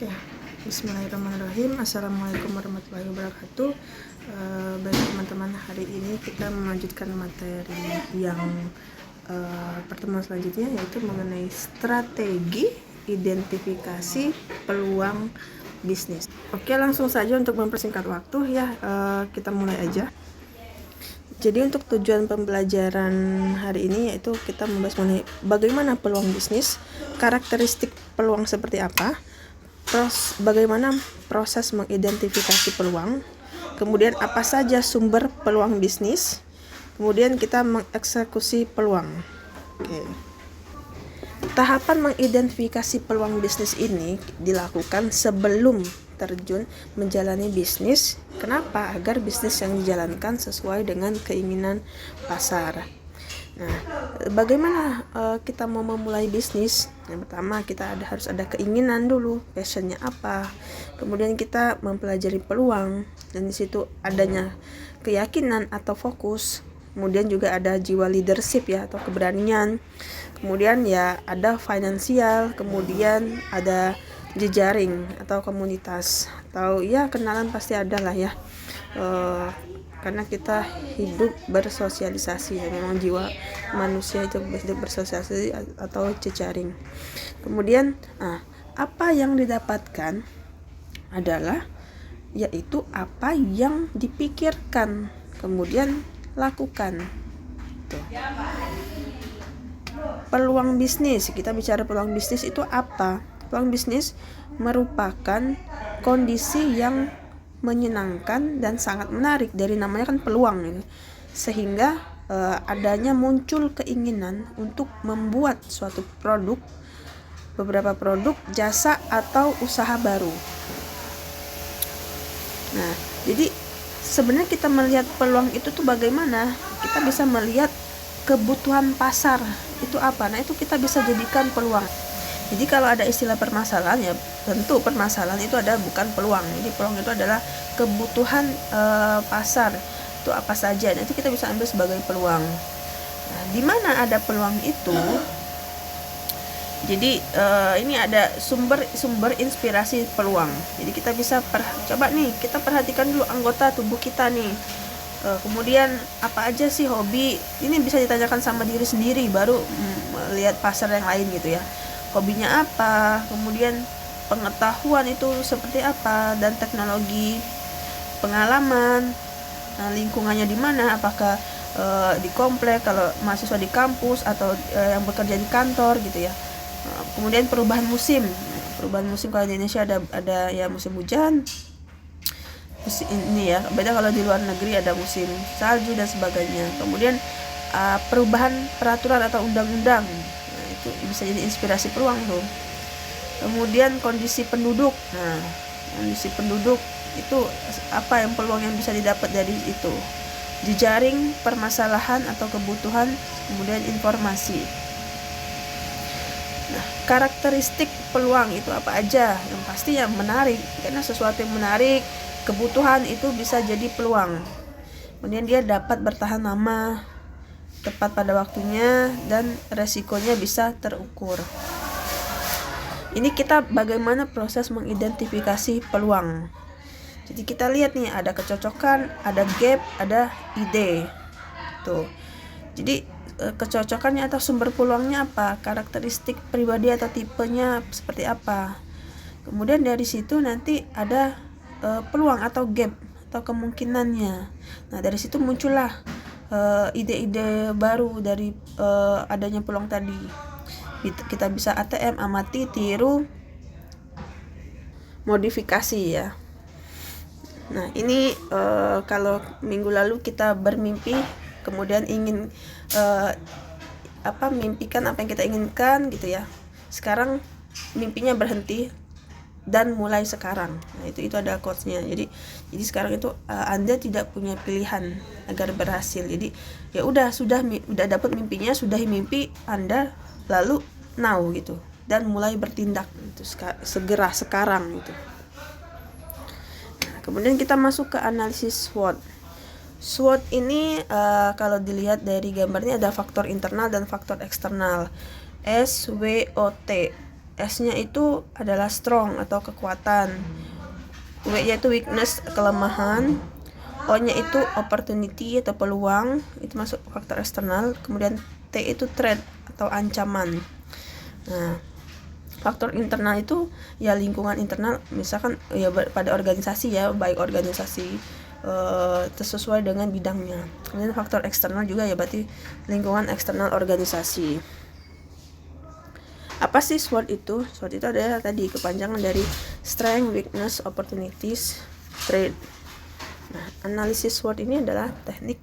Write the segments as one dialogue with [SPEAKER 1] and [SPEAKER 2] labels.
[SPEAKER 1] Oke, bismillahirrahmanirrahim. Assalamualaikum warahmatullahi wabarakatuh. Baik teman-teman, hari ini kita melanjutkan materi yang pertemuan selanjutnya, yaitu mengenai strategi identifikasi peluang bisnis. Oke, langsung saja untuk mempersingkat waktu ya, kita mulai aja. Jadi untuk tujuan pembelajaran hari ini yaitu kita membahas mengenai bagaimana peluang bisnis, karakteristik peluang seperti apa, bagaimana proses mengidentifikasi peluang, kemudian apa saja sumber peluang bisnis, kemudian kita mengeksekusi peluang. Oke. Tahapan mengidentifikasi peluang bisnis ini dilakukan sebelum terjun menjalani bisnis. Kenapa? Agar bisnis yang dijalankan sesuai dengan keinginan pasar. Nah, bagaimana kita mau memulai bisnis? Yang pertama, kita harus ada keinginan dulu, passionnya apa. Kemudian kita mempelajari peluang, dan di situ adanya keyakinan atau fokus. Kemudian juga ada jiwa leadership ya, atau keberanian. Kemudian ya ada finansial, kemudian ada jejaring atau komunitas, atau ya kenalan pasti ada lah ya. Karena kita hidup bersosialisasi ya, memang jiwa manusia itu hidup bersosialisasi atau jejaring. Kemudian apa yang didapatkan adalah yaitu apa yang dipikirkan kemudian lakukan. Tuh. Peluang bisnis, kita bicara peluang bisnis itu apa? Peluang bisnis merupakan kondisi yang menyenangkan dan sangat menarik, dari namanya kan peluang ini, sehingga adanya muncul keinginan untuk membuat suatu produk, beberapa produk, jasa atau usaha baru. Nah, jadi sebenarnya kita melihat peluang itu tuh bagaimana? Kita bisa melihat kebutuhan pasar itu apa. Nah, itu kita bisa jadikan peluang. Jadi kalau ada istilah permasalahan, ya tentu permasalahan itu ada bukan peluang. Jadi peluang itu adalah kebutuhan pasar. Itu apa saja. Nah, itu kita bisa ambil sebagai peluang. Nah, di mana ada peluang itu? Jadi ini ada sumber inspirasi peluang. Jadi kita bisa coba nih, kita perhatikan dulu anggota tubuh kita nih. Kemudian apa aja sih hobi? Ini bisa ditanyakan sama diri sendiri, baru melihat pasar yang lain gitu ya. Hobinya apa, kemudian pengetahuan itu seperti apa, dan teknologi, pengalaman, lingkungannya di mana, apakah di komplek, kalau mahasiswa di kampus, atau yang bekerja di kantor gitu ya. Kemudian perubahan musim kalau di Indonesia ada ya musim hujan, musim ini ya, beda kalau di luar negeri ada musim salju dan sebagainya. Kemudian perubahan peraturan atau undang-undang, itu bisa jadi inspirasi peluang tuh. Kemudian kondisi penduduk. Nah, kondisi penduduk itu apa yang peluang yang bisa didapat dari itu. Jejaring permasalahan atau kebutuhan, kemudian informasi. Nah, karakteristik peluang itu apa aja? Yang pasti yang menarik, karena sesuatu yang menarik, kebutuhan itu bisa jadi peluang. Kemudian dia dapat bertahan lama, tepat pada waktunya, dan resikonya bisa terukur. Ini kita bagaimana proses mengidentifikasi peluang. Jadi kita lihat nih, ada kecocokan, ada gap, ada ide. Tuh. Jadi kecocokannya atau sumber peluangnya apa? Karakteristik pribadi atau tipenya seperti apa? Kemudian dari situ nanti ada peluang atau gap atau kemungkinannya. Nah, dari situ muncullah ide-ide baru dari adanya peluang tadi. Kita bisa ATM, amati, tiru, modifikasi ya. Nah, ini kalau minggu lalu kita bermimpi, kemudian ingin mimpikan apa yang kita inginkan gitu ya. Sekarang mimpinya berhenti dan mulai sekarang. Nah, itu ada quotes-nya. Jadi sekarang itu Anda tidak punya pilihan agar berhasil. Jadi ya udah dapat mimpinya, sudahi mimpi Anda, lalu now gitu, dan mulai bertindak itu segera sekarang gitu. Nah, kemudian kita masuk ke analisis SWOT. SWOT ini kalau dilihat dari gambarnya ada faktor internal dan faktor eksternal. SWOT. S-nya itu adalah strong atau kekuatan. W-nya itu weakness, kelemahan. O-nya itu opportunity atau peluang, itu masuk faktor eksternal. Kemudian T itu threat atau ancaman. Nah, faktor internal itu ya lingkungan internal, misalkan ya pada organisasi ya, baik organisasi sesuai dengan bidangnya. Kemudian faktor eksternal juga ya berarti lingkungan eksternal organisasi. Apa sih SWOT itu? SWOT itu adalah tadi kepanjangan dari strength, weakness, opportunities, threat. Nah, analisis SWOT ini adalah teknik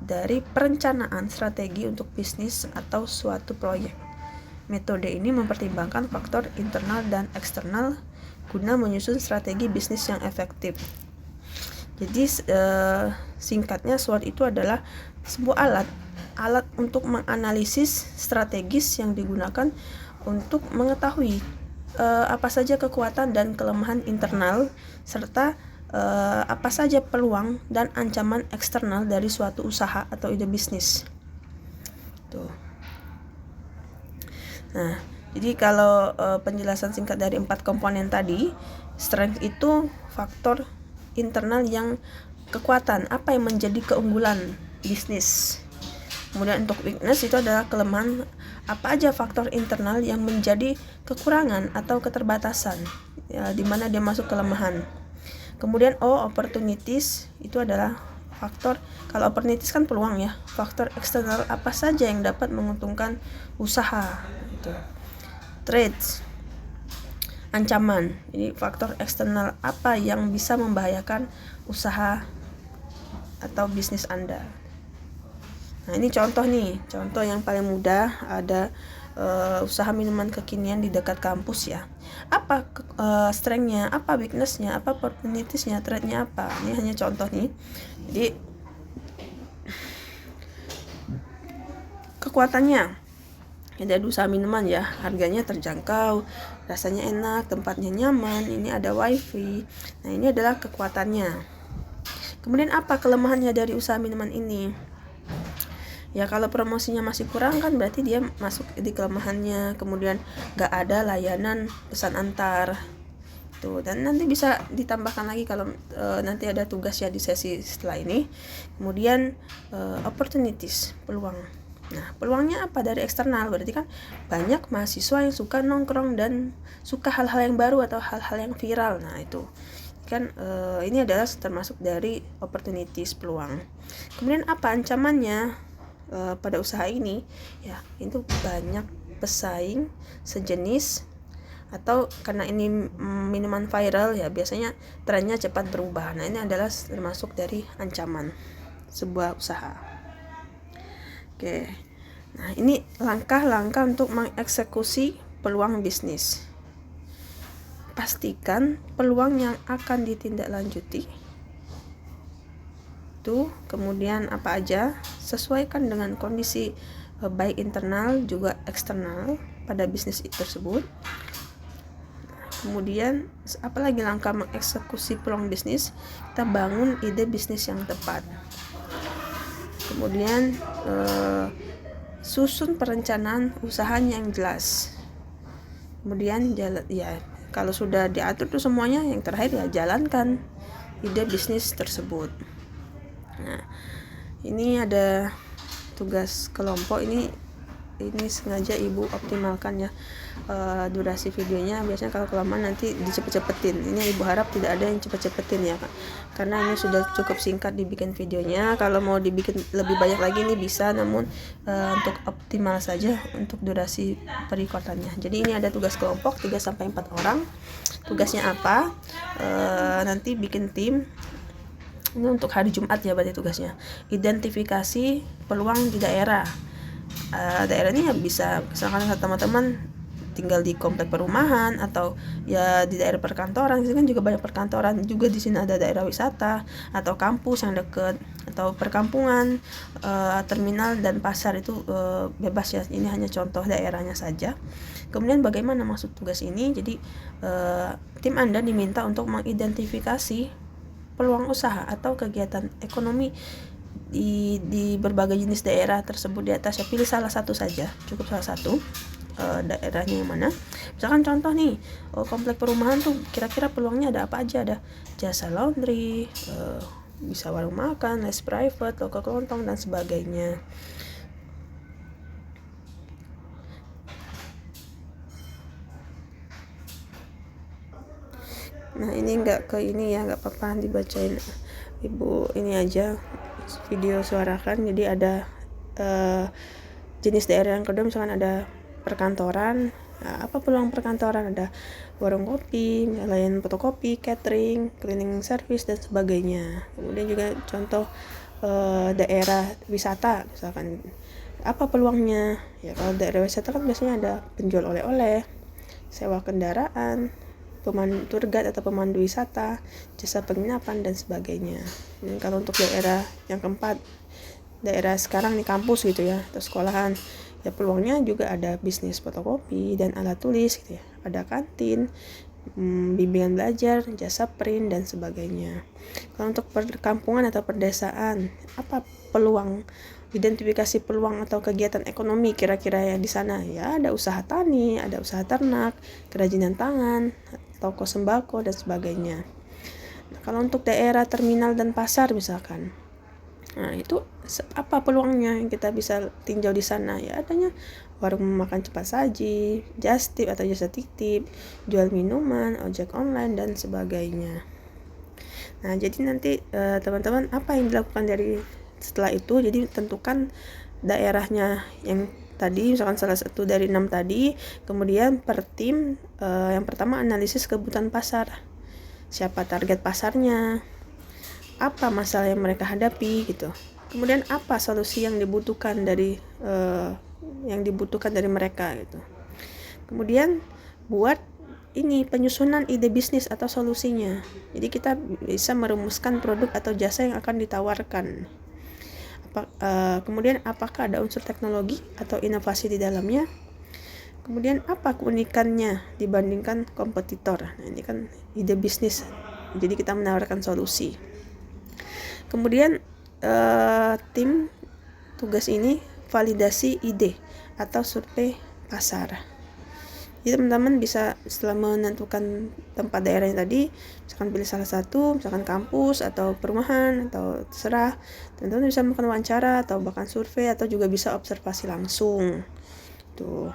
[SPEAKER 1] dari perencanaan strategi untuk bisnis atau suatu proyek. Metode ini mempertimbangkan faktor internal dan eksternal guna menyusun strategi bisnis yang efektif. Jadi singkatnya SWOT itu adalah sebuah alat untuk menganalisis strategis yang digunakan untuk mengetahui apa saja kekuatan dan kelemahan internal serta apa saja peluang dan ancaman eksternal dari suatu usaha atau ide bisnis. Tuh. Nah, jadi kalau penjelasan singkat dari 4 komponen tadi, strength itu faktor internal yang kekuatan, apa yang menjadi keunggulan bisnis. Kemudian untuk weakness itu adalah kelemahan, apa aja faktor internal yang menjadi kekurangan atau keterbatasan, ya, di mana dia masuk kelemahan. Kemudian opportunities itu adalah faktor, kalau opportunities kan peluang ya, faktor eksternal apa saja yang dapat menguntungkan usaha. Gitu. Threats, ancaman, jadi faktor eksternal apa yang bisa membahayakan usaha atau bisnis Anda. Nah, ini contoh yang paling mudah, ada usaha minuman kekinian di dekat kampus ya. Apa strength-nya, apa weakness-nya, apa opportunities-nya, threat-nya apa. Ini hanya contoh nih. Jadi kekuatannya, ada usaha minuman ya, harganya terjangkau, rasanya enak, tempatnya nyaman, ini ada wifi. Nah, ini adalah kekuatannya. Kemudian apa kelemahannya dari usaha minuman ini? Ya, kalau promosinya masih kurang kan berarti dia masuk di kelemahannya. Kemudian gak ada layanan pesan antar tuh, dan nanti bisa ditambahkan lagi kalau nanti ada tugas ya di sesi setelah ini. Kemudian opportunities, peluang. Nah, peluangnya apa dari eksternal? Berarti kan banyak mahasiswa yang suka nongkrong dan suka hal-hal yang baru atau hal-hal yang viral. Nah, itu kan ini adalah termasuk dari opportunities, peluang. Kemudian apa ancamannya? Pada usaha ini ya, itu banyak pesaing sejenis, atau karena ini minuman viral ya, biasanya trennya cepat berubah. Nah, ini adalah termasuk dari ancaman sebuah usaha. Oke. Nah, ini langkah-langkah untuk mengeksekusi peluang bisnis. Pastikan peluang yang akan ditindaklanjuti. Kemudian apa aja, sesuaikan dengan kondisi baik internal juga eksternal pada bisnis tersebut. Kemudian apalagi langkah mengeksekusi peluang bisnis, kita bangun ide bisnis yang tepat. Kemudian susun perencanaan usahanya yang jelas. Kemudian kalau sudah diatur tuh semuanya, yang terakhir ya jalankan ide bisnis tersebut. Nah, ini ada tugas kelompok, ini sengaja ibu optimalkan ya durasi videonya. Biasanya kalau kelamaan nanti dicepet-cepetin. Ini ibu harap tidak ada yang cepet-cepetin ya, karena ini sudah cukup singkat dibikin videonya. Kalau mau dibikin lebih banyak lagi ini bisa, namun untuk optimal saja untuk durasi perekordannya. Jadi ini ada tugas kelompok 3-4 orang. Tugasnya apa? Nanti bikin tim. Ini untuk hari Jumat ya berarti tugasnya. Identifikasi peluang di daerah. Daerah ini ya bisa misalkan teman-teman tinggal di komplek perumahan atau ya di daerah perkantoran. Di sini kan juga banyak perkantoran. Juga di sini ada daerah wisata atau kampus yang dekat atau perkampungan, terminal dan pasar itu bebas ya. Ini hanya contoh daerahnya saja. Kemudian bagaimana maksud tugas ini? Jadi tim Anda diminta untuk mengidentifikasi peluang usaha atau kegiatan ekonomi di berbagai jenis daerah tersebut di atas ya. Pilih salah satu saja, cukup salah satu. daerahnya yang mana. Misalkan contoh nih, komplek perumahan tuh kira-kira peluangnya ada apa aja, ada jasa laundry, bisa warung makan, les private, toko kelontong dan sebagainya. Nah ini nggak apa-apa dibacain ibu ini aja video suarakan. Jadi ada jenis daerah yang kedua, misalkan ada perkantoran. Nah, apa peluang perkantoran? Ada warung kopi, layan fotokopi, catering, cleaning service dan sebagainya. Kemudian juga contoh daerah wisata, misalkan apa peluangnya? Ya kalau daerah wisata kan biasanya ada penjual oleh-oleh, sewa kendaraan, pemandu tour guide atau pemandu wisata, jasa penginapan dan sebagainya. Dan kalau untuk daerah yang keempat, daerah sekarang di kampus gitu ya, atau sekolahan, ya peluangnya juga ada bisnis fotokopi dan alat tulis gitu ya, ada kantin, bimbingan belajar, jasa print dan sebagainya. Kalau untuk perkampungan atau perdesaan, apa peluang, identifikasi peluang atau kegiatan ekonomi kira-kira yang di sana? Ya ada usaha tani, ada usaha ternak, kerajinan tangan, toko sembako dan sebagainya. Nah, kalau untuk daerah terminal dan pasar misalkan, nah itu apa peluangnya yang kita bisa tinjau di sana? Ya adanya warung makan cepat saji, just tip atau jasa titip, jual minuman, ojek online dan sebagainya. Nah jadi nanti teman-teman apa yang dilakukan dari setelah itu, jadi tentukan daerahnya yang tadi, misalkan salah satu dari 6 tadi. Kemudian per tim, yang pertama analisis kebutuhan pasar, siapa target pasarnya, apa masalah yang mereka hadapi gitu, kemudian apa solusi yang dibutuhkan dari mereka gitu. Kemudian buat ini penyusunan ide bisnis atau solusinya, jadi kita bisa merumuskan produk atau jasa yang akan ditawarkan. Kemudian apakah ada unsur teknologi atau inovasi di dalamnya. Kemudian apa keunikannya dibandingkan kompetitor. Nah ini kan ide bisnis, jadi kita menawarkan solusi. Kemudian tim tugas ini validasi ide atau survei pasar. Jadi teman-teman bisa setelah menentukan tempat daerah yang tadi, misalkan pilih salah satu, misalkan kampus atau perumahan atau terserah, teman-teman bisa melakukan wawancara atau bahkan survei atau juga bisa observasi langsung. Tuh.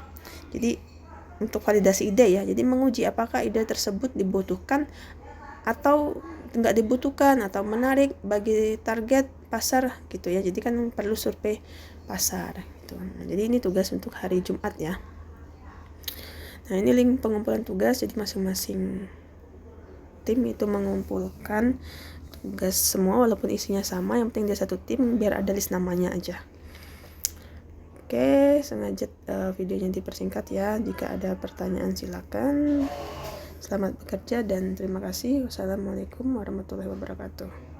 [SPEAKER 1] Jadi untuk validasi ide ya, jadi menguji apakah ide tersebut dibutuhkan atau enggak dibutuhkan atau menarik bagi target pasar gitu ya. Jadi kan perlu survei pasar gitu. Nah, jadi ini tugas untuk hari Jumat ya. Nah ini link pengumpulan tugas, jadi masing-masing tim itu mengumpulkan tugas semua walaupun isinya sama, yang penting dia satu tim biar ada list namanya aja. Oke, sengaja videonya dipersingkat ya. Jika ada pertanyaan silakan. Selamat bekerja dan terima kasih. Wassalamualaikum warahmatullahi wabarakatuh.